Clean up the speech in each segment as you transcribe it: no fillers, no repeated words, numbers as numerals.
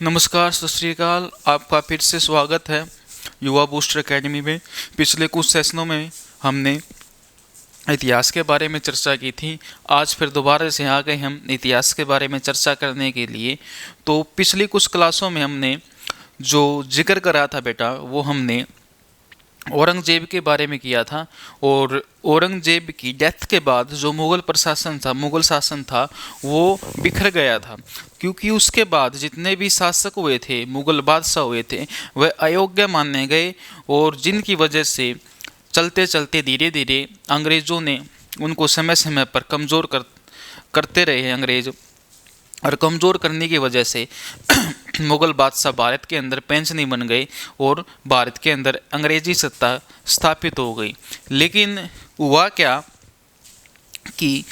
नमस्कार, सत श्री अकाल। आपका फिर से स्वागत है युवा बूस्टर एकेडमी में। पिछले कुछ सेशनों में हमने इतिहास के बारे में चर्चा की थी। आज फिर दोबारा से आ गए हम इतिहास के बारे में चर्चा करने के लिए। तो पिछली कुछ क्लासों में हमने जो जिक्र करा था बेटा, वो हमने औरंगजेब के बारे में किया था। और औरंगजेब की डेथ के बाद जो मुगल शासन था वो बिखर गया था, क्योंकि उसके बाद जितने भी शासक हुए थे, मुगल बादशाह हुए थे, वह अयोग्य माने गए। और जिनकी वजह से चलते चलते धीरे धीरे अंग्रेज़ों ने उनको समय समय पर करते रहे हैं अंग्रेज। और कमज़ोर करने की वजह से मुग़ल बादशाह भारत के अंदर पेंशनी बन गए और भारत के अंदर अंग्रेजी सत्ता स्थापित हो गई। लेकिन हुआ क्या कि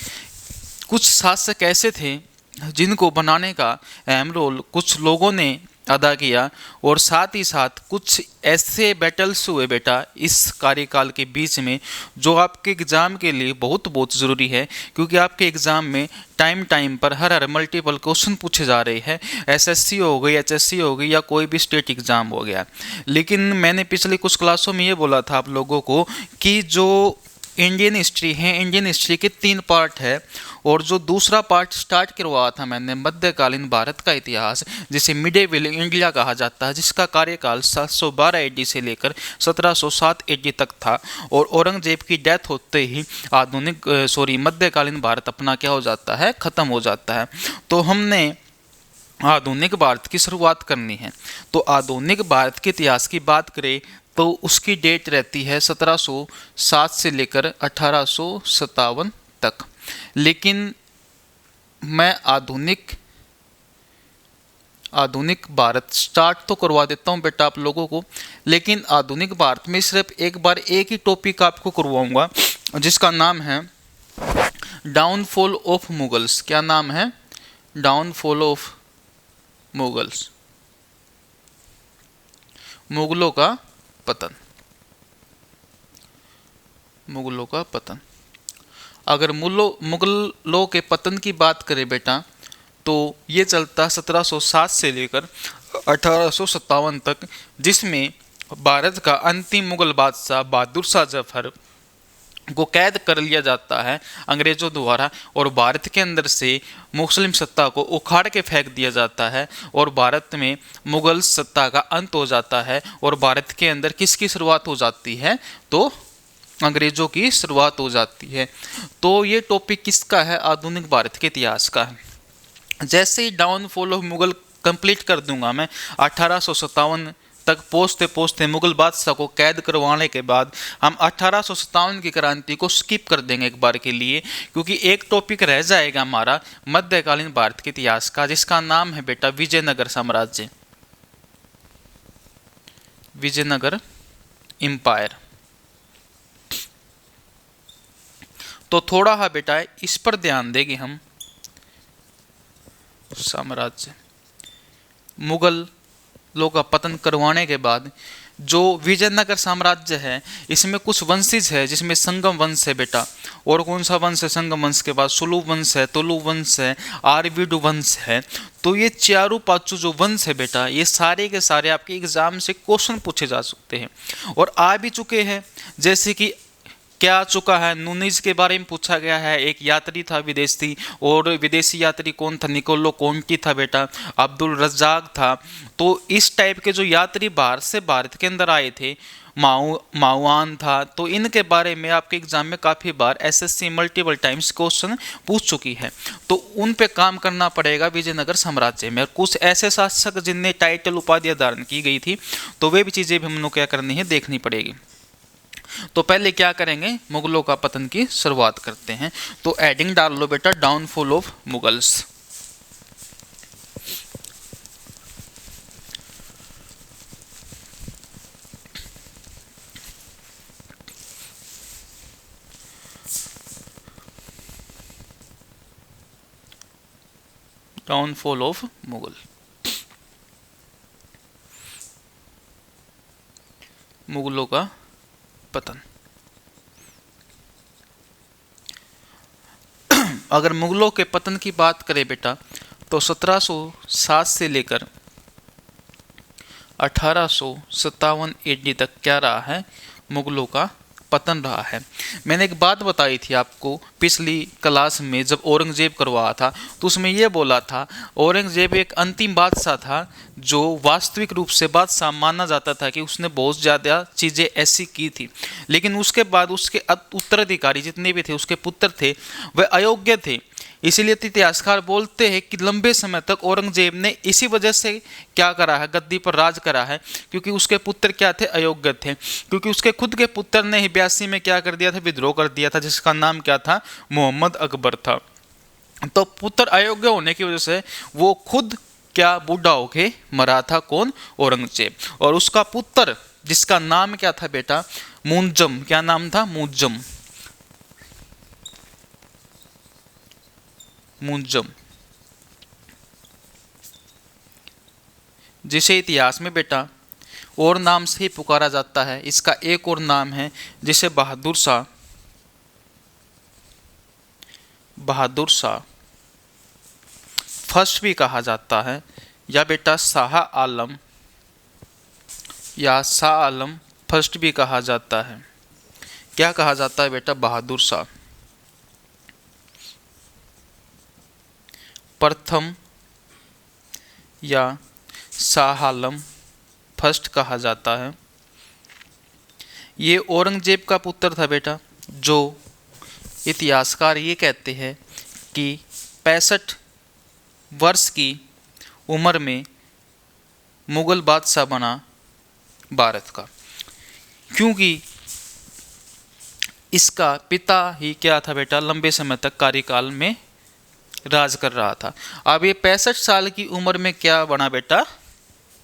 कुछ शासक ऐसे थे जिनको बनाने का अहम रोल कुछ लोगों ने अदा किया, और साथ ही साथ कुछ ऐसे बैटल्स हुए बेटा इस कार्यकाल के बीच में, जो आपके एग्ज़ाम के लिए बहुत बहुत ज़रूरी है। क्योंकि आपके एग्ज़ाम में टाइम पर हर मल्टीपल क्वेश्चन पूछे जा रहे हैं। एसएससी हो गई, एचएससी हो गई, या कोई भी स्टेट एग्ज़ाम हो गया। लेकिन मैंने पिछले कुछ क्लासों में ये बोला था आप लोगों को कि जो इंडियन हिस्ट्री है, इंडियन हिस्ट्री के 3 पार्ट है। और जो दूसरा पार्ट स्टार्ट करवाया था मैंने, मध्यकालीन भारत का इतिहास, जिसे मिडेवल इंडिया कहा जाता है, जिसका कार्यकाल 712 एडी से लेकर 1707 एडी तक था। और औरंगजेब की डेथ होते ही मध्यकालीन भारत अपना क्या हो जाता है, ख़त्म हो जाता है। तो हमने आधुनिक भारत की शुरुआत करनी है। तो आधुनिक भारत के इतिहास की बात करें तो उसकी डेट रहती है 1707 से लेकर 1857 तक। लेकिन मैं आधुनिक भारत स्टार्ट तो करवा देता हूँ बेटा आप लोगों को। लेकिन आधुनिक भारत में सिर्फ एक ही टॉपिक आपको करवाऊंगा, जिसका नाम है डाउनफॉल ऑफ मुगल्स। क्या नाम है? डाउनफॉल ऑफ मुगल्स, मुगलों का पतन। मुगलों का पतन। अगर मुगलों के पतन की बात करें बेटा, तो ये चलता 1707 से लेकर 1857 तक, जिसमें भारत का अंतिम मुगल बादशाह बहादुर शाह जफर को कैद कर लिया जाता है अंग्रेज़ों द्वारा, और भारत के अंदर से मुस्लिम सत्ता को उखाड़ के फेंक दिया जाता है, और भारत में मुगल सत्ता का अंत हो जाता है। और भारत के अंदर किसकी शुरुआत हो जाती है? तो अंग्रेज़ों की शुरुआत हो जाती है। तो ये टॉपिक किसका है? आधुनिक भारत के इतिहास का है। जैसे ही डाउनफॉल ऑफ मुगल कंप्लीट कर दूंगा मैं, 1857 तक पहुँचते मुगल बादशाह को कैद करवाने के बाद हम 1857 की क्रांति को स्किप कर देंगे एक बार के लिए, क्योंकि एक टॉपिक रह जाएगा हमारा मध्यकालीन भारत के इतिहास का, जिसका नाम है बेटा विजयनगर साम्राज्य, विजयनगर एम्पायर। तो थोड़ा हा बेटा इस पर ध्यान देंगे हम। साम्राज्य, मुगलों का पतन करवाने के बाद जो विजयनगर साम्राज्य है, इसमें कुछ वंशज है, जिसमें संगम वंश है बेटा। और कौन सा वंश है संगम वंश के बाद? सुलु वंश है, तुलु वंश है, आरवीडु वंश है। तो ये चारों पांचों जो वंश है बेटा, ये सारे के सारे आपके एग्जाम से क्वेश्चन पूछे जा सकते हैं और आ भी चुके हैं। जैसे कि क्या आ चुका है, नूनीज के बारे में पूछा गया है। एक यात्री था विदेशी, और विदेशी यात्री कौन था? निकोलो कोंटी था बेटा, अब्दुल रज्जाक था। तो इस टाइप के जो यात्री बाहर से भारत के अंदर आए थे, माउआन था। तो इनके बारे में आपके एग्जाम में काफ़ी बार एसएससी मल्टीपल टाइम्स क्वेश्चन पूछ चुकी है। तो उन पे काम करना पड़ेगा विजयनगर साम्राज्य में। कुछ ऐसे शासक जिनने टाइटल उपाधियां धारण की गई थी, तो वे भी चीज़ें भी हम लोग क्या करनी है, देखनी पड़ेगी। तो पहले क्या करेंगे, मुगलों का पतन की शुरुआत करते हैं। तो एडिंग डाल लो बेटा, downfall of Mughals. Downfall of Mughal, मुगलों का पतन। अगर मुगलों के पतन की बात करें बेटा, तो 1707 से लेकर 1857 AD तक क्या रहा है, मुगलों का पतन रहा है। मैंने एक बात बताई थी आपको पिछली क्लास में, जब औरंगजेब करवाया था तो उसमें यह बोला था औरंगजेब एक अंतिम बादशाह था जो वास्तविक रूप से बादशाह माना जाता था कि उसने बहुत ज़्यादा चीज़ें ऐसी की थी, लेकिन उसके बाद उसके उत्तराधिकारी जितने भी थे, उसके पुत्र थे, वह अयोग्य थे। इसीलिए इतिहासकार बोलते हैं कि लंबे समय तक औरंगजेब ने इसी वजह से क्या करा है, गद्दी पर राज करा है, क्योंकि उसके पुत्र क्या थे, अयोग्य थे। क्योंकि उसके खुद के पुत्र ने ही 82 में क्या कर दिया था, विद्रोह कर दिया था, जिसका नाम क्या था, मोहम्मद अकबर था। तो पुत्र अयोग्य होने की वजह से वो खुद क्या बूढ़ा होके मरा था, कौन, औरंगजेब। और उसका पुत्र जिसका नाम क्या था बेटा, मुंजम, क्या नाम था, मुंजम, मुंजम, जिसे इतिहास में बेटा और नाम से ही पुकारा जाता है। इसका एक और नाम है जिसे बहादुर शाह, बहादुर शाह फर्स्ट भी कहा जाता है, या बेटा शाह आलम या शाह आलम फर्स्ट भी कहा जाता है। क्या कहा जाता है बेटा, बहादुर शाह प्रथम या शाह आलम फर्स्ट कहा जाता है। ये औरंगजेब का पुत्र था बेटा, जो इतिहासकार ये कहते हैं कि 65 वर्ष की उम्र में मुगल बादशाह बना भारत का, क्योंकि इसका पिता ही क्या था बेटा, लंबे समय तक कार्यकाल में राज कर रहा था। अब ये 65 साल की उम्र में क्या बना बेटा,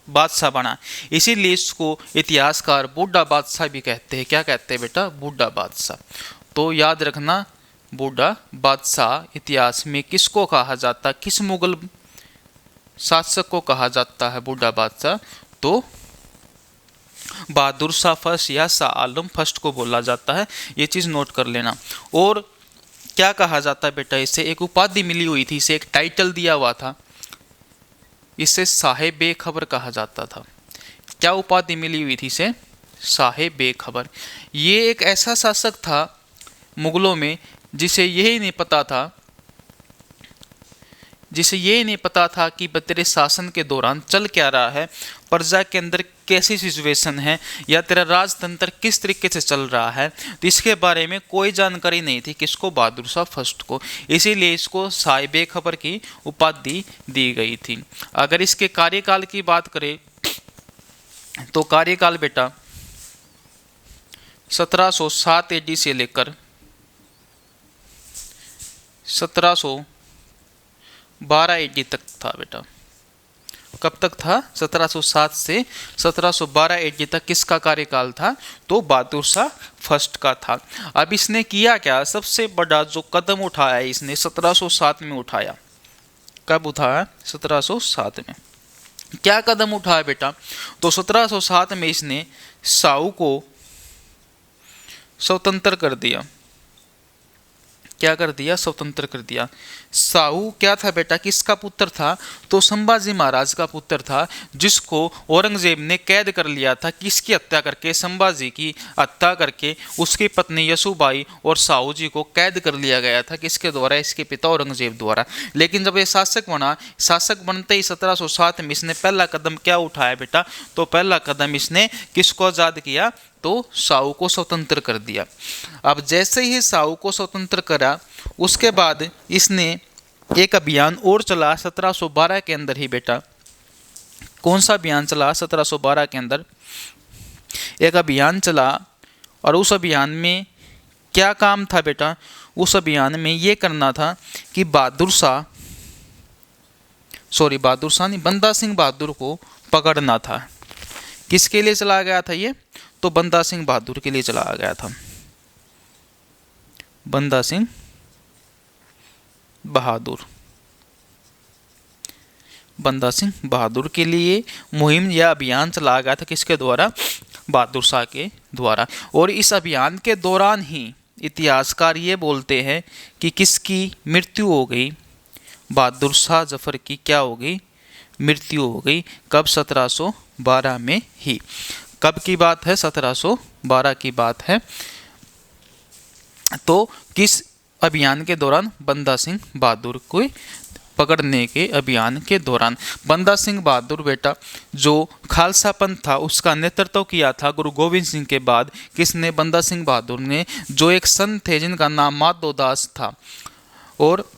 बादशाह बना। इसीलिए इसको इतिहासकार बूढ़ा बादशाह भी कहते हैं। क्या कहते हैं बेटा, बूढ़ा बादशाह। तो याद रखना, बूढ़ा बादशाह इतिहास में किसको कहा जाता, किस मुगल शासक को कहा जाता है बूढ़ा बादशाह, तो बहादुर शाह फर्स्ट या शाह आलम फर्स्ट को बोला जाता है। ये चीज़ नोट कर लेना। और क्या कहा जाता है बेटा, इसे एक उपाधि मिली हुई थी, इसे एक टाइटल दिया हुआ था, इसे साहिब बेखबर कहा जाता था। क्या उपाधि मिली हुई थी इसे, साहिब बेखबर। ये एक ऐसा शासक था मुगलों में जिसे यही नहीं पता था कि तेरे शासन के दौरान चल क्या रहा है, प्रजा के अंदर कैसी सिचुएशन है, या तेरा राजतंत्र किस तरीके से चल रहा है, तो इसके बारे में कोई जानकारी नहीं थी किसको, बहादुर शाह फर्स्ट को। इसीलिए इसको साहिब खबर की उपाधि दी गई थी। अगर इसके कार्यकाल की बात करें तो कार्यकाल बेटा 1707 AD से लेकर 1712 AD तक था बेटा। कब तक था, 1707 से 1712 AD तक किसका कार्यकाल था, तो बहादुर शाह फर्स्ट का था। अब इसने किया क्या, सबसे बड़ा जो कदम उठाया इसने 1707 में उठाया। कब उठाया, 1707 में। क्या कदम उठाया बेटा, तो 1707 में इसने साहू को स्वतंत्र कर दिया। क्या कर दिया, स्वतंत्र कर दिया। साहू क्या था बेटा, किसका पुत्र था, तो संभाजी महाराज का पुत्र था, जिसको औरंगजेब ने कैद कर लिया था। किसकी हत्या करके, संभाजी की हत्या करके उसकी पत्नी यशोबाई और साहू जी को कैद कर लिया गया था। किसके द्वारा, इसके पिता औरंगजेब द्वारा। लेकिन जब ये शासक बना, शासक बनते ही 1707 में इसने पहला कदम क्या उठाया बेटा, तो पहला कदम इसने किसको आज़ाद किया, तो साहू को स्वतंत्र कर दिया। अब जैसे ही साहू को स्वतंत्र करा, उसके बाद इसने एक अभियान और चला 1712 के अंदर ही बेटा। कौन सा अभियान चला, 1712 के अंदर एक अभियान चला, और उस अभियान में क्या काम था बेटा, उस अभियान में ये करना था कि बहादुर शाह नहीं, बंदा सिंह बहादुर को पकड़ना था। किसके लिए चला गया था ये, तो बंदा सिंह बहादुर के लिए चला गया था। बंदा सिंह बहादुर के लिए मुहिम या अभियान चलाया गया था। किसके द्वारा, बहादुर शाह के द्वारा। और इस अभियान के दौरान ही इतिहासकार ये बोलते हैं कि किसकी मृत्यु हो गई, बहादुर शाह जफर की क्या हो गई, मृत्यु हो गई। कब? 1712 में ही। कब की बात है? 1712 की बात है। तो किस अभियान के दौरान? बंदा सिंह बहादुर को पकड़ने के अभियान के दौरान। बंदा सिंह बहादुर बेटा जो खालसा पंथ था उसका नेतृत्व किया था गुरु गोविंद सिंह के बाद। किसने? बंदा सिंह बहादुर ने, जो एक संत थे जिनका नाम माधोदास था, और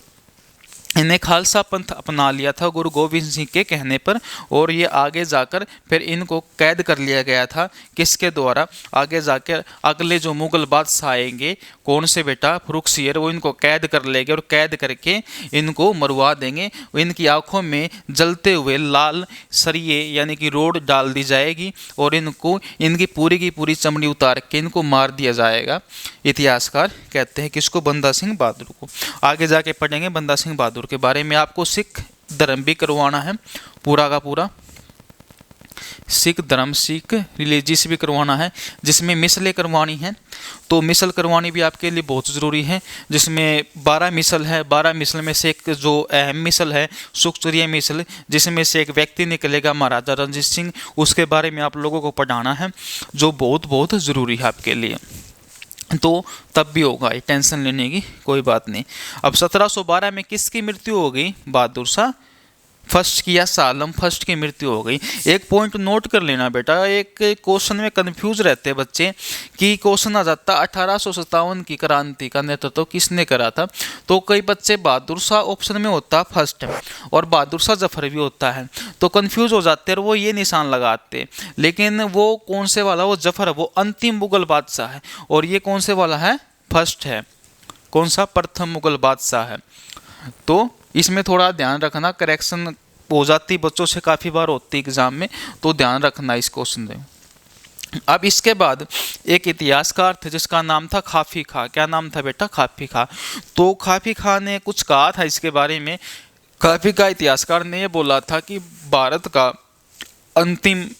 इन्हें खालसा पंथ अपना लिया था गुरु गोविंद सिंह के कहने पर। और ये आगे जाकर फिर इनको कैद कर लिया गया था। किसके द्वारा? आगे जाकर अगले जो मुगल बादशाह आएंगे, कौन से बेटा? फरुखसियर, वो इनको कैद कर लेंगे और कैद करके इनको मरवा देंगे। इनकी आंखों में जलते हुए लाल सरिये यानी कि रोड डाल दी जाएगी और इनको इनकी पूरी की पूरी चमड़ी उतार के इनको मार दिया जाएगा। इतिहासकार कहते हैं किसको? बंदा सिंह बहादुर को। आगे जाके पढ़ेंगे बंदा सिंह बहादुर के बारे में। आपको सिख धर्म भी करवाना है पूरा का पूरा, सिख धर्म, सिख रिलीजियस भी करवाना है, जिसमें मिसलें करवानी है। तो मिसल करवानी भी आपके लिए बहुत ज़रूरी है, जिसमें 12 मिसल है। 12 मिसल में से एक जो अहम मिसल है सुखचर्या मिसल, जिसमें से एक व्यक्ति निकलेगा महाराजा रणजीत सिंह, उसके बारे में आप लोगों को पढ़ाना है, जो बहुत बहुत ज़रूरी है आपके लिए। तो तब भी होगा, ये टेंशन लेने की कोई बात नहीं। अब 1712 में किसकी मृत्यु हो गई? बहादुर शाह फर्स्ट की या शाह आलम फर्स्ट की मृत्यु हो गई। एक पॉइंट नोट कर लेना बेटा, एक क्वेश्चन में कंफ्यूज रहते हैं बच्चे कि क्वेश्चन आ जाता 1857 की क्रांति का नेतृत्व किसने करा था। तो कई बच्चे बहादुर शाह ऑप्शन में होता फर्स्ट और बहादुर शाह जफर भी होता है, तो कंफ्यूज हो जाते हैं और वो ये निशान लगाते। लेकिन वो कौन से वाला? वो जफर, वो अंतिम मुगल बादशाह है। और ये कौन से वाला है? फर्स्ट है। कौन सा? प्रथम मुगल बादशाह है। तो इसमें थोड़ा ध्यान रखना, करेक्शन हो जाती बच्चों से काफ़ी बार होती एग्जाम में, तो ध्यान रखना इस क्वेश्चन में। अब इसके बाद एक इतिहासकार थे जिसका नाम था खाफी खां। क्या नाम था बेटा? खाफी खां। तो खाफी खां ने कुछ कहा था इसके बारे में। खाफी खां इतिहासकार ने ये बोला था कि भारत का अंतिम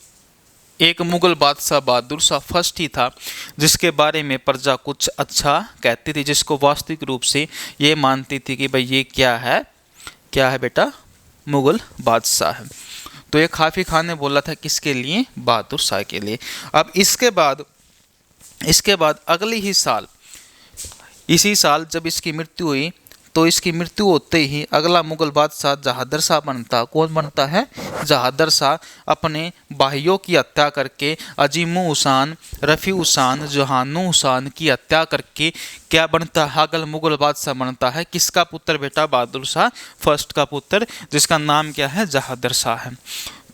एक मुगल बादशाह बहादुर शाह फर्स्ट ही था, जिसके बारे में प्रजा कुछ अच्छा कहती थी, जिसको वास्तविक रूप से ये मानती थी कि भाई ये क्या है? क्या है बेटा? मुगल बादशाह है। तो ये खाफी खां ने बोला था किसके लिए? बहादुर शाह के लिए। अब इसके बाद अगले ही साल, इसी साल जब इसकी मृत्यु हुई, तो इसकी मृत्यु होते ही अगला मुगल बादशाह जहादर शाह बनता। कौन बनता है? जहादर शाह। अपने भाइयों की हत्या करके, अजीमो हुसैन, रफ़ी हुसैन, जहानू हुसैन की हत्या करके क्या बनता है? अगला मुगल बादशाह बनता है। किसका पुत्र बेटा? बहादुर शाह फर्स्ट का पुत्र, जिसका नाम क्या है? जहादर शाह है।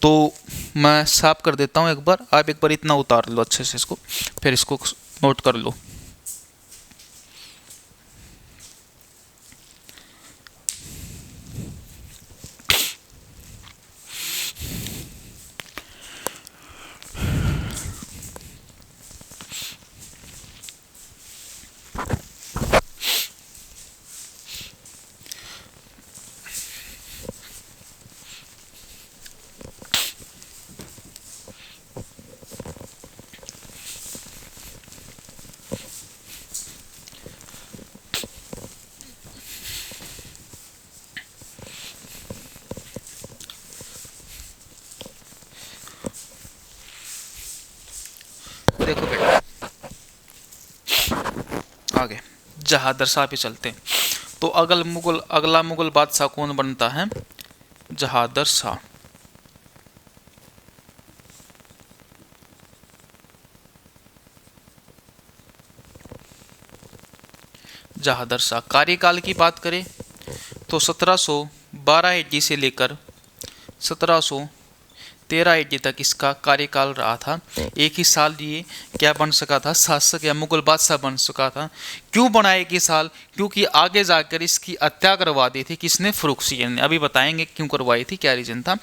तो मैं साफ कर देता हूँ एक बार, आप एक बार इतना उतार लो अच्छे से इसको, फिर इसको नोट कर लो। देखो बेटा आगे जहादर शाह पे चलते हैं। तो अगला मुगल बादशाह कौन बनता है? जहादर शाह। जहादर शाह कार्यकाल की बात करें तो 1712 AD से लेकर 1713 AD तक इसका कार्यकाल रहा था। एक ही साल ये क्या बन सका था? शासक या मुगल बादशाह बन सका था। क्यों बना एक ही साल? क्योंकि आगे जाकर इसकी हत्या करवा दी थी। किसने? फर्रुखसियर ने। अभी बताएंगे क्यों करवाई थी, क्या रीजन था।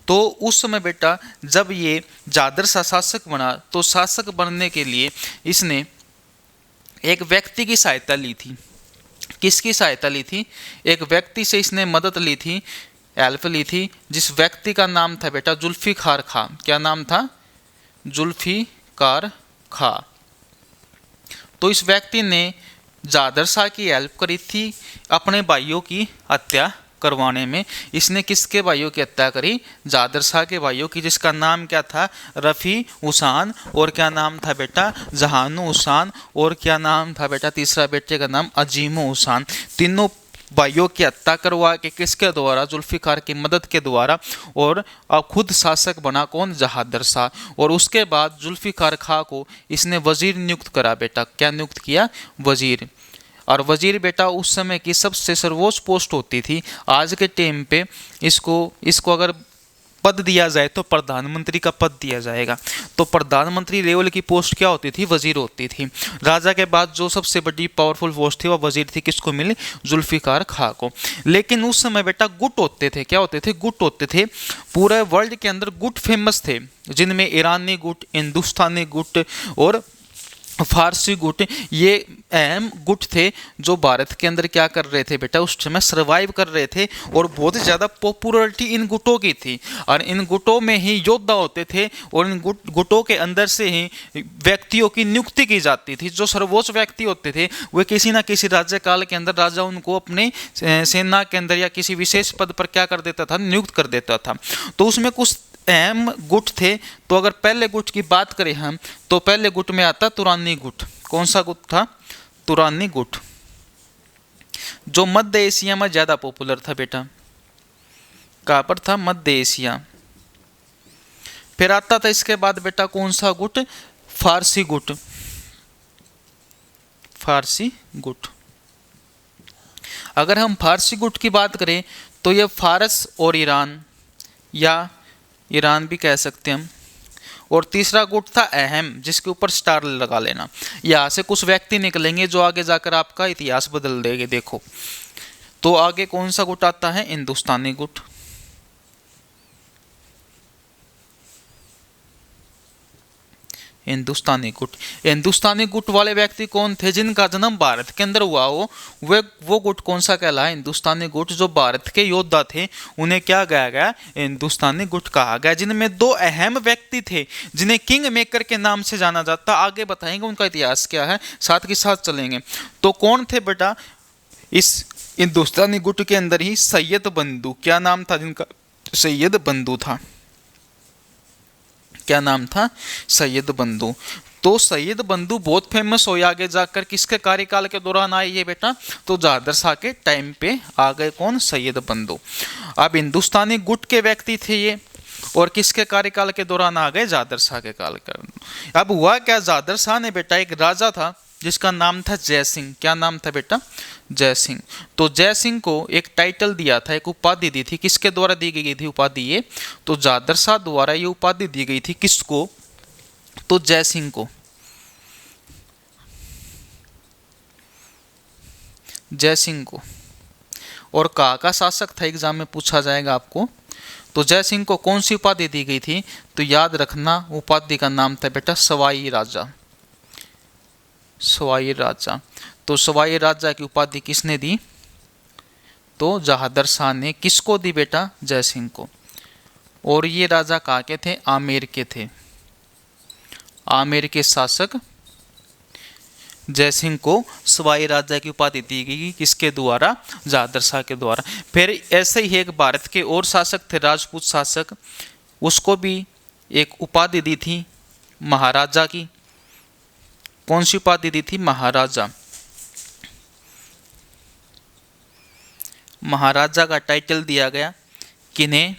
तो उस समय बेटा जब ये जहादर शाह शासक बना, तो शासक बनने के लिए इसने एक व्यक्ति की सहायता ली थी। किसकी सहायता ली थी? एक व्यक्ति से इसने मदद ली थी, हेल्प ली थी, जिस व्यक्ति का नाम था बेटा जुल्फिकार खां। क्या नाम था? जुल्फिकार खां। तो इस व्यक्ति ने जहादर शाह की हेल्प करी थी अपने भाइयों की हत्या करवाने में इसने किसके भाइयों की हत्या करी? जादर शाह के भाइयों की, जिसका नाम क्या था? रफ़ी उसान, और क्या नाम था बेटा? जहानू उसान, और क्या नाम था बेटा तीसरा बेटे का नाम? अजीमो उसान। तीनों भाइयों की हत्या करवा के किसके द्वारा? जुल्फिकार की मदद के द्वारा। और अब खुद शासक बना कौन? जहादर शाह। और उसके बाद जुल्फिकार खां को इसने वजीर नियुक्त करा बेटा। क्या नियुक्त किया? वजीर। और वजीर बेटा उस समय की सबसे सर्वोच्च पोस्ट होती थी। आज के टाइम पे इसको अगर पद दिया जाए तो प्रधानमंत्री का पद दिया जाएगा। तो प्रधानमंत्री लेवल की पोस्ट क्या होती थी? वजीर होती थी। राजा के बाद जो सबसे बड़ी पावरफुल पोस्ट थी वह वजीर थी। किसको मिली? जुल्फिकार खां को। लेकिन उस समय बेटा गुट होते थे। क्या होते थे? गुट होते थे। पूरे वर्ल्ड के अंदर गुट फेमस थे, जिनमें ईरानी गुट, हिंदुस्तानी गुट और फारसी गुट, ये अहम गुट थे जो भारत के अंदर क्या कर रहे थे बेटा? उस समय सरवाइव कर रहे थे। और बहुत ज़्यादा पॉपुलरिटी इन गुटों की थी। और इन गुटों में ही योद्धा होते थे, और इन गुटों के अंदर से ही व्यक्तियों की नियुक्ति की जाती थी। जो सर्वोच्च व्यक्ति होते थे वे किसी ना किसी राज्य काल के अंदर राजा उनको अपने सेना के अंदर या किसी विशेष पद पर क्या कर देता था? नियुक्त कर देता था। तो उसमें कुछ अहम गुट थे। तो अगर पहले गुट की बात करें हम, तो पहले गुट में आता तुरानी गुट। कौन सा गुट था? तुरानी गुट, जो मध्य एशिया में ज्यादा पॉपुलर था बेटा। कहां पर था? मध्य एशिया। फिर आता था इसके बाद बेटा कौन सा गुट? फारसी गुट। फारसी गुट। अगर हम फारसी गुट की बात करें तो यह फारस और ईरान, या ईरान भी कह सकते हैं हम। और तीसरा गुट था अहम, जिसके ऊपर स्टार लगा लेना। यहाँ से कुछ व्यक्ति निकलेंगे जो आगे जाकर आपका इतिहास बदल देंगे। देखो तो आगे कौन सा गुट आता है? हिंदुस्तानी गुट। हिंदुस्तानी गुट। हिंदुस्तानी गुट वाले व्यक्ति कौन थे? जिनका जन्म भारत के अंदर हुआ हो, वे वो गुट कौन सा कहलाया? हिंदुस्तानी गुट। जो भारत के योद्धा थे उन्हें क्या कहा गया? हिंदुस्तानी गुट कहा गया। जिनमें दो अहम व्यक्ति थे जिन्हें किंग मेकर के नाम से जाना जाता। आगे बताएंगे उनका इतिहास क्या है, साथ के साथ चलेंगे। तो कौन थे बेटा इस हिंदुस्तानी गुट के अंदर ही? सैयद बंधु। क्या नाम था जिनका? सैयद बंधु था। क्या नाम था? सैयद बंधु। तो सैयद बंधु बहुत फेमस हो आगे जाकर। किसके कार्यकाल के दौरान आए ये बेटा? तो जहादर शाह के टाइम पे आ गए। कौन? सैयद बंधु। अब हिंदुस्तानी गुट के व्यक्ति थे ये, और किसके कार्यकाल के दौरान आ गए? जहादर शाह के काल कर। अब हुआ क्या? जहादर शाह ने बेटा, एक राजा था जिसका नाम था जय सिंह। क्या नाम था बेटा? जय सिंह। तो जय सिंह को एक टाइटल दिया था, एक उपाधि दी थी। किसके द्वारा दी गई थी उपाधि ये? तो जहादर शाह द्वारा ये उपाधि दी गई थी। किसको? तो जय सिंह को। जय सिंह को। और कहाँ का शासक था? एग्जाम में पूछा जाएगा आपको। तो जय सिंह को कौन सी उपाधि दी गई थी? तो याद रखना उपाधि का नाम था बेटा सवाई राजा। सवाई राजा। तो सवाई राजा की उपाधि किसने दी? तो जहादर शाह ने। किसको दी बेटा? जय सिंह को। और ये राजा कहाँ के थे? आमेर के थे। आमेर के शासक जय सिंह को सवाई राजा की उपाधि दी गई। किसके द्वारा? जहादर शाह के द्वारा। फिर ऐसे ही एक भारत के और शासक थे, राजपूत शासक। उसको भी एक उपाधि दी थी महाराजा की। कौन सी उपाधि दी थी? महाराजा। महाराजा का टाइटल दिया गया किन्हें?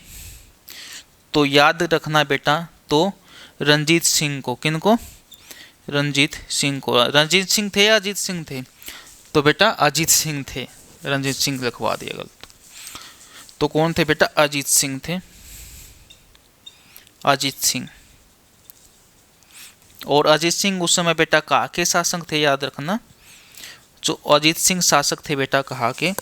तो याद रखना बेटा, तो रंजीत सिंह को। किनको? रंजीत सिंह को। रंजीत सिंह थे या अजीत सिंह थे? तो बेटा अजीत सिंह थे। रंजीत सिंह लिखवा दिया गलत। तो कौन थे बेटा? अजीत सिंह थे। अजीत सिंह। और अजीत सिंह उस समय बेटा कहाँ के शासक थे? याद रखना, जो अजीत सिंह शासक थे बेटा कहाँ के?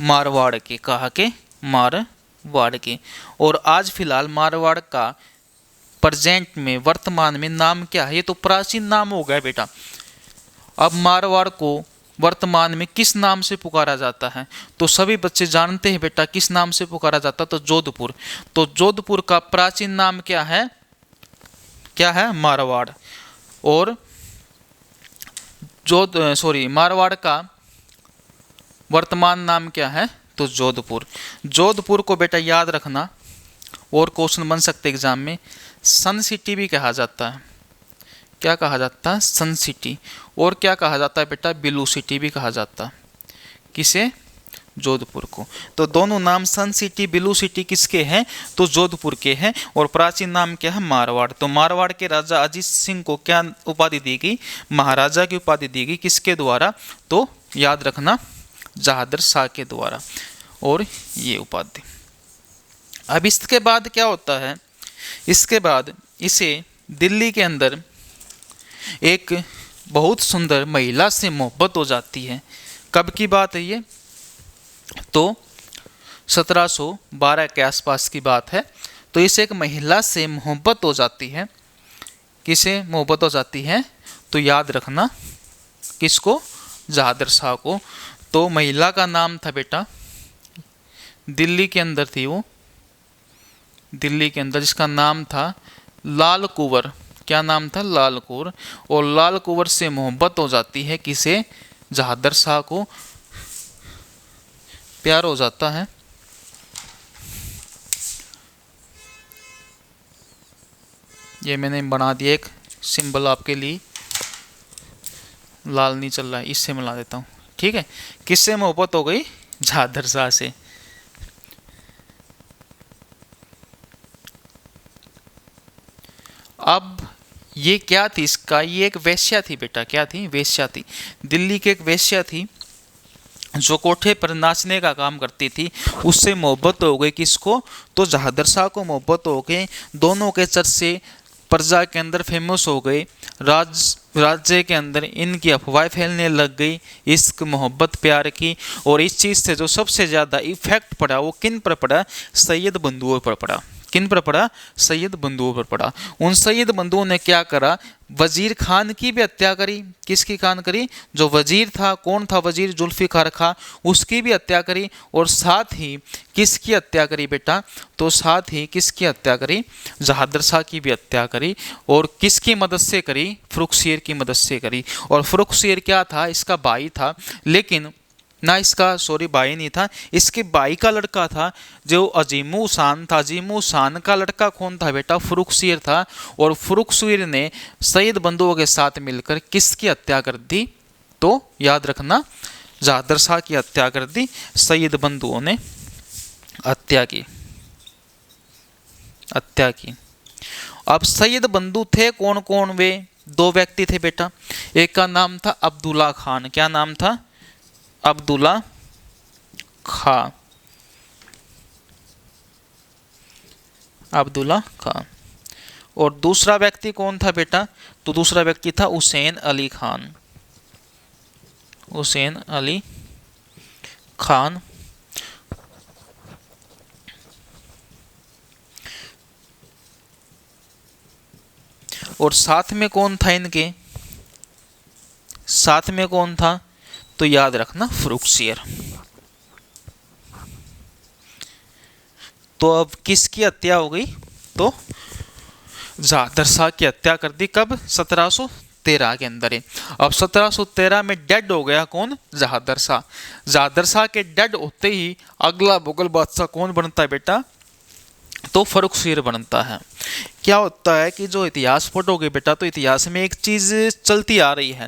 मारवाड़ के। कहाँ के? मारवाड़ के। और आज फिलहाल मारवाड़ का प्रेजेंट में, वर्तमान में नाम क्या है? ये तो प्राचीन नाम हो गया बेटा। अब मारवाड़ को वर्तमान में किस नाम से पुकारा जाता है? तो सभी बच्चे जानते हैं बेटा किस नाम से पुकारा जाता है? तो जोधपुर। तो जोधपुर का प्राचीन नाम क्या है? क्या है? मारवाड़। और मारवाड़ का वर्तमान नाम क्या है? तो जोधपुर। जोधपुर को बेटा याद रखना, और क्वेश्चन बन सकते एग्जाम में। सन सिटी भी कहा जाता है। क्या कहा जाता है? सन सिटी। और क्या कहा जाता है बेटा? ब्लू सिटी भी कहा जाता है। किसे? जोधपुर को। तो दोनों नाम सन सिटी, ब्लू सिटी किसके हैं? तो जोधपुर के हैं। और प्राचीन नाम क्या है? मारवाड़। तो मारवाड़ के राजा अजीत सिंह को क्या उपाधि दी गई? महाराजा की उपाधि दी गई। किसके द्वारा? तो याद रखना, जहादर शाह के द्वारा। और ये उपाधि। अब इसके बाद क्या होता है? इसके बाद इसे दिल्ली के अंदर एक बहुत सुंदर महिला से मोहब्बत हो जाती है। कब की बात है ये? तो 1712 के आसपास की बात है। तो इसे एक महिला से मोहब्बत हो जाती है। किसे मोहब्बत हो जाती है? तो याद रखना, किसको? जहादर शाह को। तो महिला का नाम था बेटा, दिल्ली के अंदर थी वो, दिल्ली के अंदर, जिसका नाम था लाल कुंवर। क्या नाम था? लाल कुंवर। और लाल कुंवर से मोहब्बत हो जाती है। किसे? जहादर शाह को प्यार हो जाता है। ये मैंने बना दिया एक सिंबल आपके लिए, लाल नहीं चल रहा है, इससे मिला देता हूँ, ठीक है। किससे मोहब्बत हो गई? जहादर शाह से। अब ये क्या थी इसका? ये एक वेश्या थी बेटा। क्या थी? वेश्या थी। दिल्ली की एक वेश्या थी जो कोठे पर नाचने का काम करती थी। उससे मोहब्बत हो गई। किसको? तो जहादर शाह को मोहब्बत हो गई। दोनों के चर्चे प्रजा के अंदर फेमस हो गए। राज्य के अंदर इनकी अफवाहें फैलने लग गई, इश्क मोहब्बत प्यार की। और इस चीज़ से जो सबसे ज़्यादा इफेक्ट पड़ा वो किन पर पड़ा? सैयद बंधुओं पर पड़ा। किन पर पड़ा? सैयद बंधुओं पर पड़ा। उन सैयद बंधुओं ने क्या करा? वजीर खान की भी हत्या करी। किसकी खान करी? जो वजीर था। कौन था वजीर? जुल्फिकार खां। उसकी भी हत्या करी। और साथ ही किसकी हत्या करी बेटा? तो साथ ही किसकी हत्या करी? जहादर शाह की भी हत्या करी। और किसकी मदद से करी? फर्रुखसियर की मदद से करी। और फर्रुखसियर क्या था? इसका भाई था। लेकिन ना इसका भाई नहीं था, इसके भाई का लड़का था जो अजीमू शान था। अजीमू शान का लड़का कौन था बेटा? फर्रुखसियर था। और फर्रुखसियर ने सैयद बंधुओं के साथ मिलकर किसकी हत्या कर दी? तो याद रखना, जहादर शाह की हत्या कर दी। सैयद बंधुओं ने हत्या की। अब सैयद बंधु थे कौन कौन? वे दो व्यक्ति थे बेटा। एक का नाम था अब्दुल्ला खान। क्या नाम था? अब्दुल्ला खां। अब्दुल्ला खां। और दूसरा व्यक्ति कौन था बेटा? तो दूसरा व्यक्ति था हुसैन अली खान। हुसैन अली खान। और साथ में कौन था इनके? साथ में कौन था? तो याद रखना, फर्रुखसियर। तो अब किसकी हत्या हो गई? तो जहादर शाह की हत्या कर दी। कब? 1713 के अंदर है। अब 1713 में डेड हो गया कौन? जहादर शाह। जहादर शाह के डेड होते ही अगला मुगल बादशाह कौन बनता है बेटा? तो फर्रुखसियर बनता है। क्या होता है कि जो इतिहास पढ़ोगे बेटा, तो इतिहास में एक चीज़ चलती आ रही है,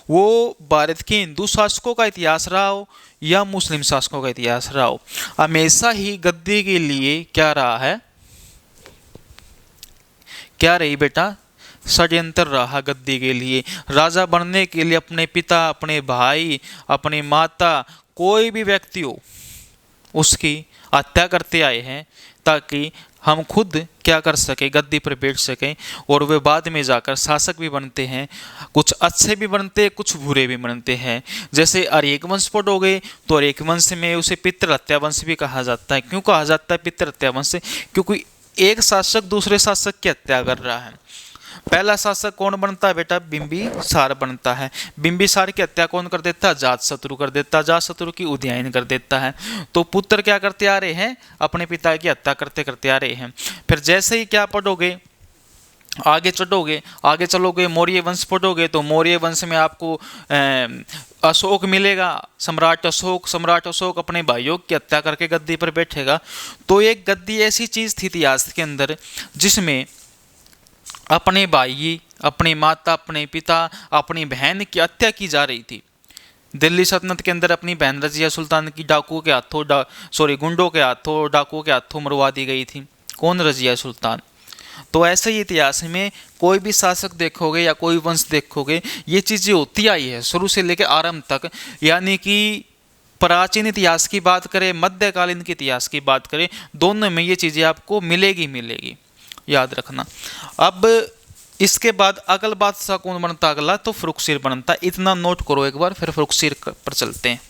वो भारत के हिंदू शासकों का इतिहास रहा हो या मुस्लिम शासकों का इतिहास रहा हो, हमेशा ही गद्दी के लिए क्या रहा है? क्या रही बेटा? षड्यंत्र रहा गद्दी के लिए। राजा बनने के लिए अपने पिता, अपने भाई, अपनी माता, कोई भी व्यक्ति हो उसकी हत्या करते आए हैं ताकि हम खुद क्या कर सके? गद्दी पर बैठ सकें। और वे बाद में जाकर शासक भी बनते हैं। कुछ अच्छे भी बनते हैं, कुछ बुरे भी बनते हैं। जैसे अरेक वंश पढ़ोगे तो अरेक वंश में उसे पितृ हत्या वंश भी कहा जाता है। क्यों कहा जाता है पितृ हत्या वंश? क्योंकि एक शासक दूसरे शासक की हत्या कर रहा है। पहला शासक कौन बनता है बेटा? बिंबिसार बनता है। बिंबिसार की हत्या कौन कर देता है? अजातशत्रु कर देता है। अजातशत्रु की उदयन कर देता है। तो पुत्र क्या करते आ रहे हैं? अपने पिता की हत्या करते करते आ रहे हैं। फिर जैसे ही क्या पढ़ोगे आगे चढ़ोगे, आगे चलोगे, मौर्य वंश पढ़ोगे तो मौर्य वंश में आपको अशोक मिलेगा, सम्राट अशोक अपने भाइयों की हत्या करके गद्दी पर बैठेगा। तो एक गद्दी ऐसी चीज थी इतिहास के अंदर जिसमें अपने भाई, अपनी माता, अपने पिता, अपनी बहन की हत्या की जा रही थी। दिल्ली सल्तनत के अंदर अपनी बहन रजिया सुल्तान की डाकुओं के हाथों गुंडों के हाथों, डाकुओं के हाथों मरवा दी गई थी। कौन? रजिया सुल्तान। तो ऐसे ही इतिहास में कोई भी शासक देखोगे या कोई वंश देखोगे, ये चीजें होती आई है शुरू से लेकर आरंभ तक। यानी कि प्राचीन इतिहास की बात करें, मध्यकालीन के इतिहास की बात करें, दोनों में ये चीजें आपको मिलेगी मिलेगी, याद रखना। अब इसके बाद अगल बादशाह कौन बनता? अगला तो फरुखशीर बनता। इतना नोट करो एक बार, फिर फरुखशीर पर चलते हैं।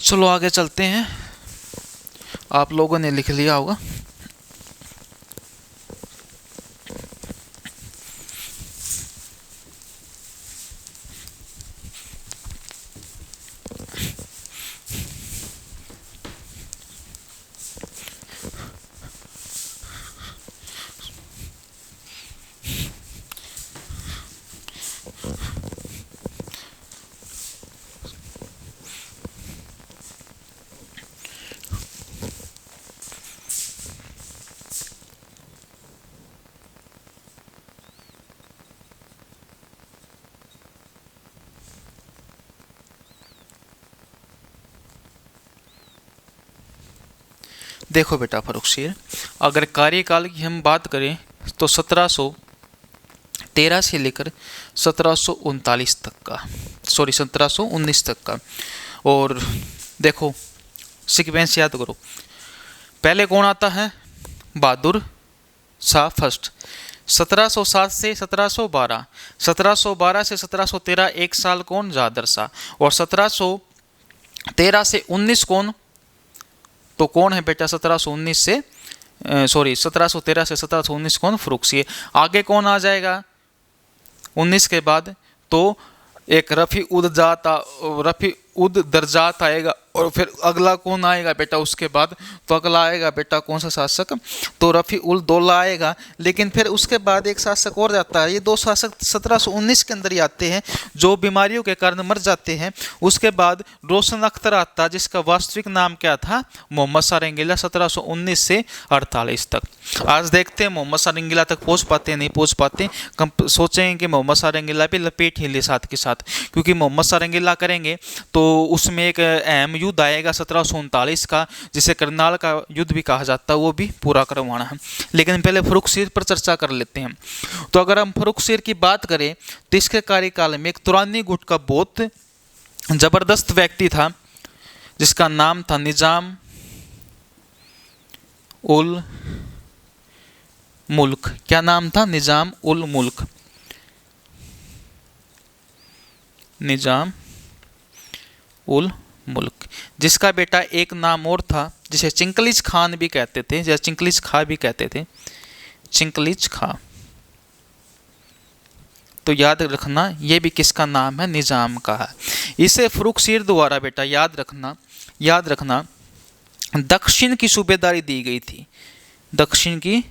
चलो आगे चलते हैं। आप लोगों ने लिख लिया होगा। देखो बेटा फरुखशीर, अगर कार्यकाल की हम बात करें तो 1713 से लेकर 1739 तक का, 1719 तक का। और देखो सीक्वेंस याद करो, पहले कौन आता है? बहादुर शाह फर्स्ट, 1707 से 1712, 1712 से 1713 एक साल कौन? जहादर शाह। और 1713 से 19 कौन? तो कौन है बेटा? 1713 से 1719 कौन? फरुखशीर। आगे कौन आ जाएगा 19 के बाद? तो एक रफ़ी उद दरजात आएगा। और फिर अगला कौन आएगा बेटा उसके बाद? तो अगला आएगा बेटा कौन सा शासक? तो रफ़ी उल दौला आएगा। लेकिन फिर उसके बाद एक शासक और जाता है। ये दो शासक 1719 के अंदर ही आते हैं जो बीमारियों के कारण मर जाते हैं। उसके बाद रोशन अख्तर आता है जिसका वास्तविक नाम क्या था? मोहम्मद शाह रंगीला, 1719 से 48 तक। आज देखते हैं मोहम्मद शाह रंगीला तक पहुँच पाते नहीं पहुँच पाते। सोचेंगे कि मोहम्मद शाह रंगीला भी लपेट ही ले साथ के साथ, क्योंकि मोहम्मद शाह रंगीला करेंगे तो उसमें एक अहम युद्ध आएगा 1739 का, जिसे करनाल का युद्ध भी कहा जाता है, वो भी पूरा करवाना है। लेकिन पहले फरुखशीर पर चर्चा कर लेते हैं। तो अगर हम फरुखशीर की बात करें तो इसके कार्यकाल में एक तुरानी गुट का बहुत जबरदस्त व्यक्ति था जिसका नाम था निजाम उल मुल्क। क्या नाम था? निजाम उल मुल्क। निजाम उल मुल्क, जिसका बेटा एक नाम और था जिसे चिंकलिज खान भी कहते थे, या चिंकलिज खा भी कहते थे, चिंकलिज खा। तो याद रखना ये भी किसका नाम है? निजाम का है। इसे फरुखशीर द्वारा बेटा याद रखना दक्षिण की सूबेदारी दी गई थी। दक्षिण की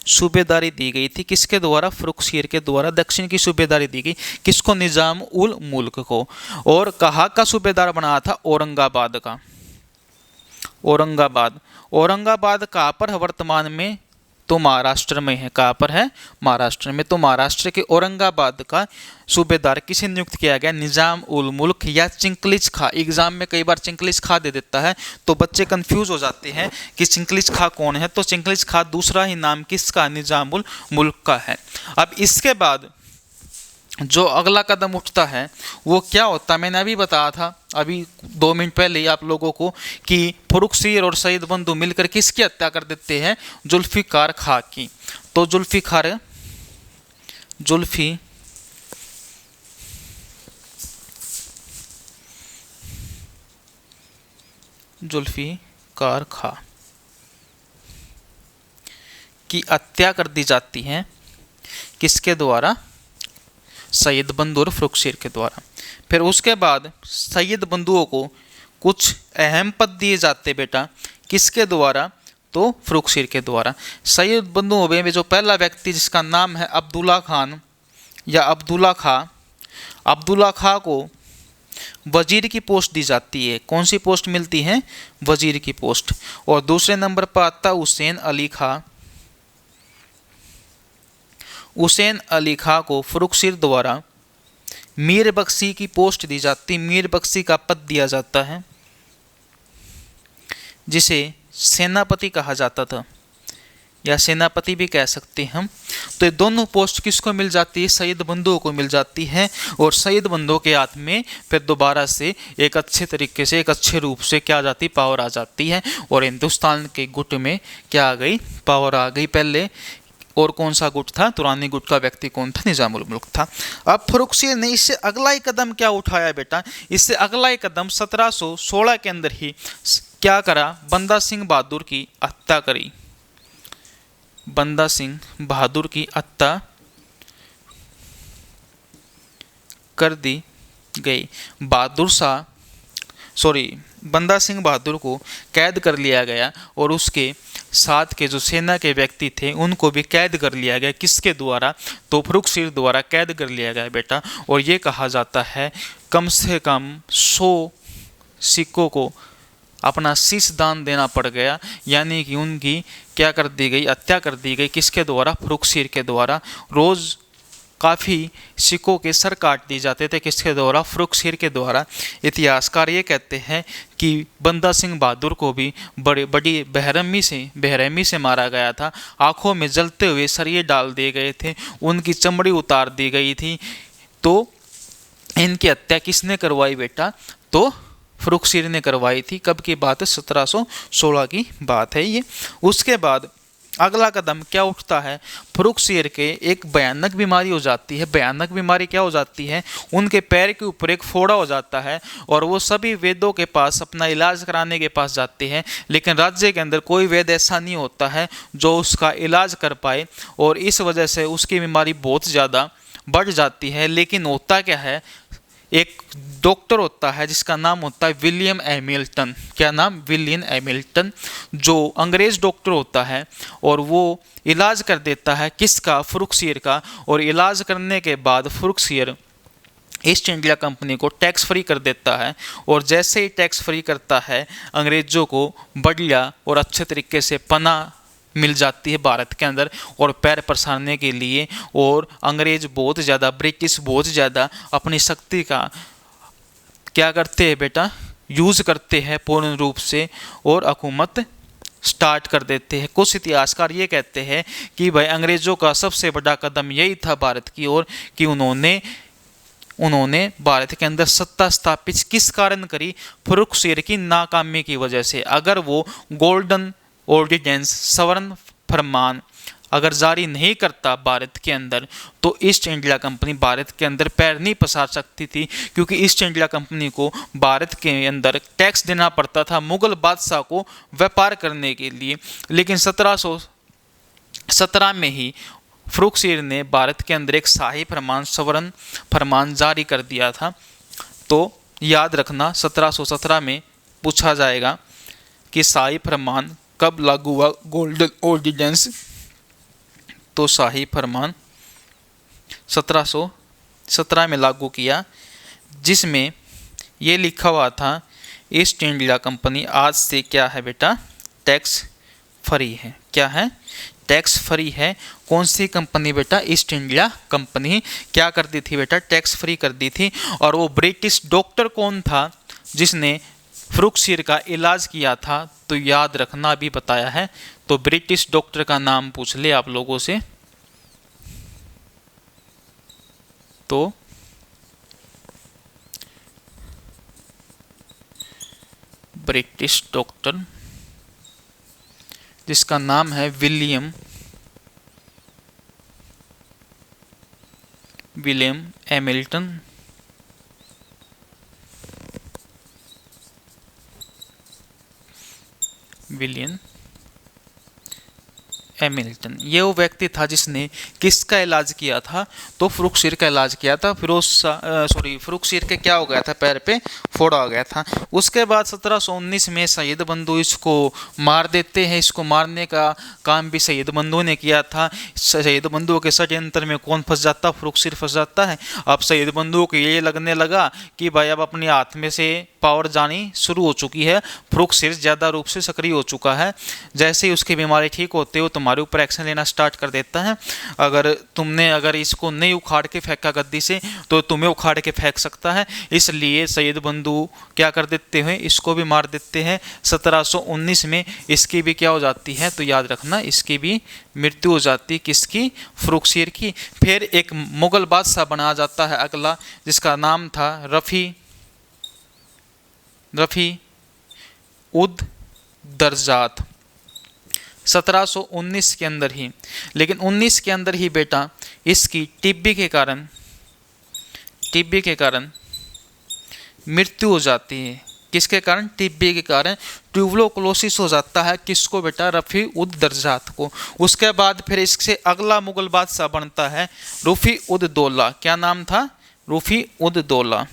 सूबेदारी दी गई थी किसके द्वारा? फरुखशीर के द्वारा दक्षिण की सूबेदारी दी गई। किसको? निजाम उल मुल्क को। और कहाँ का सूबेदार बनाया था? औरंगाबाद का। औरंगाबाद कहाँ पर है वर्तमान में? तो महाराष्ट्र में है। कहाँ पर है? महाराष्ट्र में। तो महाराष्ट्र के औरंगाबाद का सूबेदार किसे नियुक्त किया गया? निजाम उल मुल्क या चिंकलिज खां। एग्जाम में कई बार चिंकलिज खां दे देता है तो बच्चे कंफ्यूज हो जाते हैं कि चिंकलिज खां कौन है। तो चिंकलिज खां दूसरा ही नाम किसका? निजाम उल मुल्क का है। अब इसके बाद जो अगला कदम उठता है वो क्या होता है? मैंने अभी बताया था, अभी 2 मिनट पहले ही आप लोगों को, कि फर्रुखसियर और सैयद बंधु मिलकर किसकी हत्या कर देते हैं? जुल्फिकार खां की। तो जुल्फिकार खां की हत्या कर दी जाती है। किसके द्वारा? सैयद बंधु और फर्रुखसियर के द्वारा। फिर उसके बाद सैयद बंधुओं को कुछ अहम पद दिए जाते बेटा। किसके द्वारा? तो फर्रुखसियर के द्वारा। सैयद बंधुओं में जो पहला व्यक्ति जिसका नाम है अब्दुल्ला खान या अब्दुल्ला खां, अब्दुल्ला खां को वजीर की पोस्ट दी जाती है। कौन सी पोस्ट मिलती है? वजीर की पोस्ट। और दूसरे नंबर पर आता हुसैन अली खां। हुसैन अली खां को फर्रुखसियर द्वारा मीर बख्शी की पोस्ट दी जाती, मीर बख्शी का पद दिया जाता है, जिसे सेनापति कहा जाता था या सेनापति भी कह सकते हैं हम। तो ये दोनों पोस्ट किसको मिल जाती है? सैयद बंधुओं को मिल जाती है। और सैयद बंधुओं के हाथ में फिर दोबारा से एक अच्छे तरीके से, एक अच्छे रूप से क्या आ जाती? पावर आ जाती है। और हिंदुस्तान के गुट में क्या आ गई? पावर आ गई। पहले और कौन सा गुट था? तुरानी गुट का व्यक्ति कौन था? निजाम उल मुल्क था। अब फर्रुखसियर ने इससे अगला ही कदम क्या उठाया बेटा? इससे अगला ही कदम 1716 के अंदर ही क्या करा? बंदा सिंह बहादुर की हत्या करी। बंदा सिंह बहादुर की हत्या कर दी गई। बंदा सिंह बहादुर को कैद कर लिया गया और उसके साथ के जो सेना के व्यक्ति थे उनको भी कैद कर लिया गया। किसके द्वारा? तो फर्रुखसियर द्वारा कैद कर लिया गया बेटा। और ये कहा जाता है कम से कम 100 सिक्कों को अपना शीश दान देना पड़ गया, यानी कि उनकी क्या कर दी गई? हत्या कर दी गई। किसके द्वारा? फर्रुखसियर के द्वारा। रोज़ काफ़ी सिक्कों के सर काट दिए जाते थे। किसके द्वारा? फर्रुखसियर के द्वारा। इतिहासकार ये कहते हैं कि बंदा सिंह बहादुर को भी बड़ी बेरहमी से मारा गया था। आंखों में जलते हुए सरिये डाल दिए गए थे, उनकी चमड़ी उतार दी गई थी। तो इनकी हत्या किसने करवाई बेटा? तो फर्रुखसियर ने करवाई थी। कब की बात है? 1716 की बात है ये। उसके बाद अगला कदम क्या उठता है? फर्रुखसियर के एक भयानक बीमारी हो जाती है। भयानक बीमारी क्या हो जाती है? उनके पैर के ऊपर एक फोड़ा हो जाता है और वो सभी वैद्यों के पास अपना इलाज कराने के पास जाते हैं, लेकिन राज्य के अंदर कोई वैद्य ऐसा नहीं होता है जो उसका इलाज कर पाए। और इस वजह से उसकी बीमारी बहुत ज़्यादा बढ़ जाती है। लेकिन होता क्या है? एक डॉक्टर होता है जिसका नाम होता है विलियम हैमिल्टन। क्या नाम? विलियम हैमिल्टन, जो अंग्रेज डॉक्टर होता है और वो इलाज कर देता है। किसका? फर्रुखसियर का। और इलाज करने के बाद फर्रुखसियर ईस्ट इंडिया कंपनी को टैक्स फ्री कर देता है। और जैसे ही टैक्स फ्री करता है, अंग्रेजों को बढ़िया और अच्छे तरीके से पनाह मिल जाती है भारत के अंदर और पैर पसारने के लिए। और अंग्रेज बहुत ज़्यादा, ब्रिटिश बहुत ज़्यादा अपनी शक्ति का क्या करते हैं बेटा? यूज़ करते हैं पूर्ण रूप से और हुकूमत स्टार्ट कर देते हैं। कुछ इतिहासकार ये कहते हैं कि भाई अंग्रेज़ों का सबसे बड़ा कदम यही था भारत की ओर कि उन्होंने भारत के अंदर सत्ता स्थापित किस कारण करी? फर्रुखसियर की नाकामी की वजह से। अगर वो गोल्डन ऑर्डिनेंस, सवर्ण फरमान अगर जारी नहीं करता भारत के अंदर, तो ईस्ट इंडिया कंपनी भारत के अंदर पैर नहीं पसार सकती थी। क्योंकि ईस्ट इंडिया कंपनी को भारत के अंदर टैक्स देना पड़ता था मुगल बादशाह को व्यापार करने के लिए। लेकिन 1717 में ही फर्रुखसियर ने भारत के अंदर एक शाही फरमान, सवर्ण फरमान जारी कर दिया था। तो याद रखना 1717 में पूछा जाएगा कि शाही फरमान कब लागू हुआ? Golden ordinance. तो शाही फरमान 1717 में लागू किया, जिसमें ये लिखा हुआ था ईस्ट इंडिया कंपनी आज से क्या है बेटा? टैक्स फ्री है। क्या है? टैक्स फ्री है। कौन सी कंपनी बेटा? ईस्ट इंडिया कंपनी क्या करती थी बेटा? टैक्स फ्री कर दी थी। और वो ब्रिटिश डॉक्टर कौन था जिसने फ्रुक्सिर का इलाज किया था? तो याद रखना, अभी बताया है। तो ब्रिटिश डॉक्टर का नाम पूछ ले आप लोगों से तो ब्रिटिश डॉक्टर जिसका नाम है विलियम हैमिल्टन। विलियम हैमिल्टन, ये वो व्यक्ति था जिसने किसका इलाज किया था? तो फ्रुक्सिर का इलाज किया था। फ्रुक्सिर के क्या हो गया था? पैर पे फोड़ा हो गया था। उसके बाद 1719 में सैयद बंधु इसको मार देते हैं। इसको मारने का काम भी सैयद बंधु ने किया था। सैयद बंधु के षड्यंत्र में कौन फंस जाता? फ्रुक्सिर फंस जाता है। अब सैयद बंधु को ये लगने लगा कि भाई अब अपने हाथ में से पावर जानी शुरू हो चुकी है, फ्रुक्सिर ज़्यादा रूप से सक्रिय हो चुका है। जैसे ही उसकी बीमारी ठीक होते हो तुम्हारे ऊपर एक्शन लेना स्टार्ट कर देता है। अगर इसको नहीं उखाड़ के फेंका गद्दी से तो तुम्हें उखाड़ के फेंक सकता है। इसलिए सैयद बंधु क्या कर देते हैं? इसको भी मार देते हैं। 1719 में इसकी भी क्या हो जाती है? तो याद रखना, इसकी भी मृत्यु हो जाती है। किसकी? फ्रुक्सिर की। फिर एक मुगल बादशाह बनाया जाता है अगला, जिसका नाम था रफ़ी उद दरजात। 1719 के अंदर ही, लेकिन 19 के अंदर ही बेटा इसकी टीबी के कारण मृत्यु हो जाती है। किसके कारण? टीबी के कारण ट्यूबरकुलोसिस हो जाता है। किसको बेटा? रफ़ी उद दरजात को। उसके बाद फिर इससे अगला मुगल बादशाह बनता है रफ़ी उद दौला। क्या नाम था? रफ़ी उद दौला।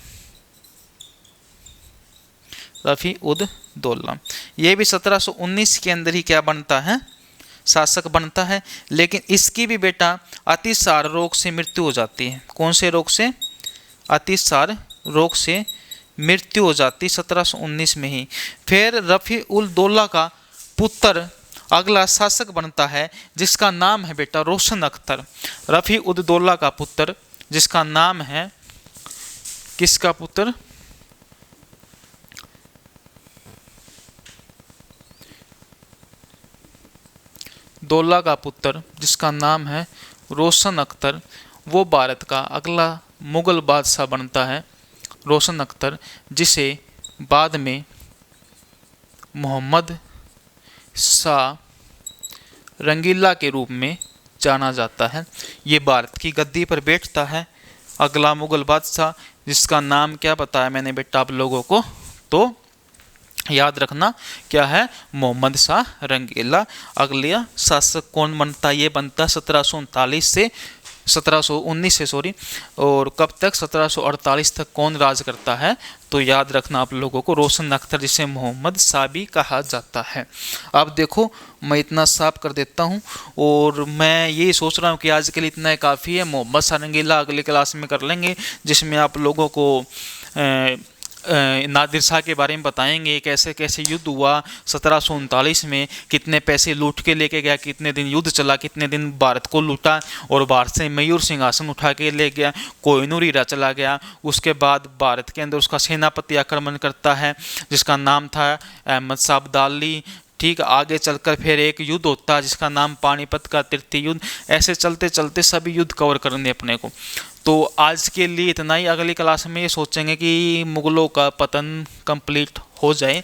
रफ़ी उद दौला ये भी 1719 के अंदर ही क्या बनता है? शासक बनता है। लेकिन इसकी भी बेटा अतिसार रोग से मृत्यु हो जाती है। कौन से रोग से? अतिसार रोग से मृत्यु हो जाती 1719 में ही। फिर रफ़ी उल दौला का पुत्र अगला शासक बनता है, जिसका नाम है बेटा रोशन अख्तर। रफ़ी उद दौला का पुत्र जिसका नाम है, किसका पुत्र? दौला का पुत्र जिसका नाम है रोशन अख्तर, वो भारत का अगला मुगल बादशाह बनता है रोशन अख्तर, जिसे बाद में मोहम्मद शाह रंगीला के रूप में जाना जाता है। ये भारत की गद्दी पर बैठता है अगला मुगल बादशाह, जिसका नाम क्या बताया मैंने बेटा आप लोगों को? तो याद रखना क्या है? मोहम्मद शाह रंगीला। अगला शासक कौन बनता? ये बनता 1719 से और कब तक? 1748 तक कौन राज करता है? तो याद रखना आप लोगों को रोशन अख्तर, जिसे मोहम्मद शाह भी कहा जाता है। अब देखो मैं इतना साफ कर देता हूँ और मैं ये सोच रहा हूँ कि आज के लिए इतना काफ़ी है। मोहम्मद शाह रंगीला अगले क्लास में कर लेंगे, जिसमें आप लोगों को नादिर शाह के बारे में बताएंगे, कैसे कैसे युद्ध हुआ 1739 में, कितने पैसे लूट के लेके गया, कितने दिन युद्ध चला, कितने दिन भारत को लूटा और भारत से मयूर सिंहासन उठा के ले गया, कोहिनूर हीरा चला गया। उसके बाद भारत के अंदर उसका सेनापति आक्रमण करता है जिसका नाम था अहमद शाह अब्दाली। ठीक, आगे चलकर फिर एक युद्ध होता है जिसका नाम पानीपत का तृतीय युद्ध। ऐसे चलते चलते सभी युद्ध कवर करने अपने को। तो आज के लिए इतना ही। अगली क्लास में ये सोचेंगे कि मुगलों का पतन कंप्लीट हो जाए,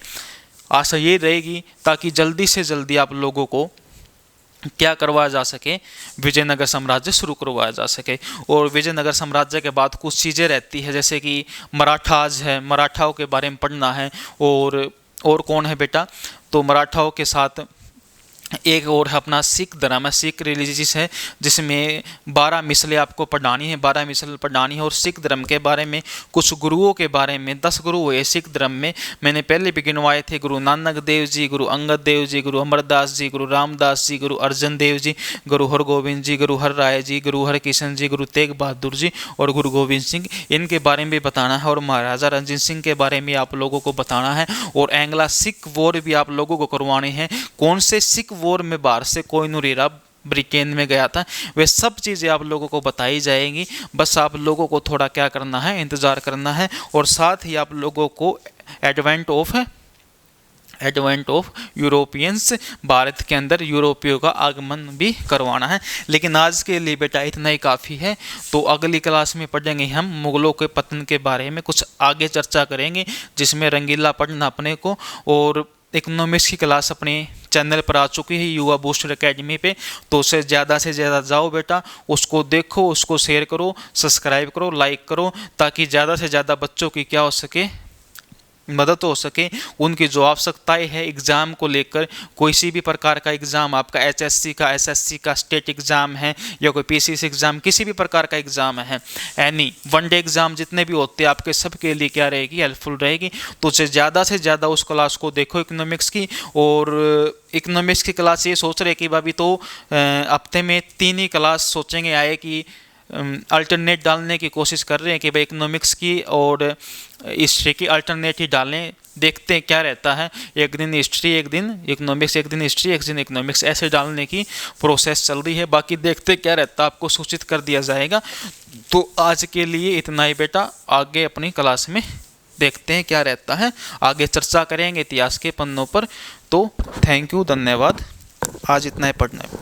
आशा ये रहेगी ताकि जल्दी से जल्दी आप लोगों को क्या करवाया जा सके? विजयनगर साम्राज्य शुरू करवाया जा सके। और विजयनगर साम्राज्य के बाद कुछ चीज़ें रहती है, जैसे कि मराठाज है, मराठाओं के बारे में पढ़ना है। और कौन है बेटा? तो मराठाओं के साथ एक और अपना सिख धर्म है, सिख रिलीजियस है, जिसमें 12 मिसलें आपको पढ़ानी है, 12 मिसल पढ़ानी है। और सिख धर्म के बारे में कुछ गुरुओं के बारे में 10 गुरु हुए सिख धर्म में। मैंने पहले भी गिनवाए थे, गुरु नानक देव जी, गुरु अंगद देव जी, गुरु अमरदास जी, गुरु रामदास जी, गुरु अर्जन देव जी, गुरु हरगोविंद जी, गुरु हर राय जी, गुरु हरकिशन जी, गुरु तेग बहादुर जी और गुरु गोविंद सिंह। इनके बारे में भी बताना है। और महाराजा रणजीत सिंह के बारे में आप लोगों को बताना है। और एंग्ला सिख वॉर भी आप लोगों को करवाने हैं। कौन से सिख वॉर में बाहर से कोहिनूर हीरा ब्रिटेन में गया था, वे सब चीज़ें आप लोगों को बताई जाएंगी। बस आप लोगों को थोड़ा क्या करना है, इंतज़ार करना है। और साथ ही आप लोगों को एडवेंट ऑफ यूरोपियंस, भारत के अंदर यूरोपियों का आगमन भी करवाना है। लेकिन आज के लिए बेटा इतना ही काफ़ी है। तो अगली क्लास में पढ़ेंगे हम मुगलों के पतन के बारे में, कुछ आगे चर्चा करेंगे, जिसमें रंगीला पढ़ना अपने को। और इकोनॉमिक्स की क्लास अपने चैनल पर आ चुकी है युवा बूस्टर एकेडमी पे, तो उसे ज़्यादा से ज़्यादा जाओ बेटा, उसको देखो, उसको शेयर करो, सब्सक्राइब करो, लाइक करो, ताकि ज़्यादा से ज़्यादा बच्चों की क्या हो सके, मदद हो सके। उनकी जो आवश्यकताएं है एग्ज़ाम को लेकर, कोई सी भी प्रकार का एग्ज़ाम, आपका एचएससी का, एसएससी का स्टेट एग्ज़ाम है, या कोई पीसीसी एग्ज़ाम, किसी भी प्रकार का एग्ज़ाम है, एनी वनडे एग्ज़ाम जितने भी होते हैं, आपके सबके लिए क्या रहेगी, हेल्पफुल रहेगी। तो उसे ज़्यादा से ज़्यादा उस क्लास को देखो इकोनॉमिक्स की। और इकोनॉमिक्स की क्लास ये सोच रहे कि भाभी तो हफ्ते में 3 ही क्लास सोचेंगे आए कि अल्टरनेट डालने की कोशिश कर रहे हैं कि भाई इकोनॉमिक्स की और हिस्ट्री की अल्टरनेट ही डालें, देखते हैं क्या रहता है। एक दिन हिस्ट्री, एक दिन इकोनॉमिक्स, एक दिन हिस्ट्री, एक दिन इकोनॉमिक्स, ऐसे डालने की प्रोसेस चल रही है। बाकी देखते क्या रहता है, आपको सूचित कर दिया जाएगा। तो आज के लिए इतना ही बेटा, आगे अपनी क्लास में देखते हैं क्या रहता है, आगे चर्चा करेंगे इतिहास के पन्नों पर। तो थैंक यू, धन्यवाद, आज इतना ही पढ़ना है।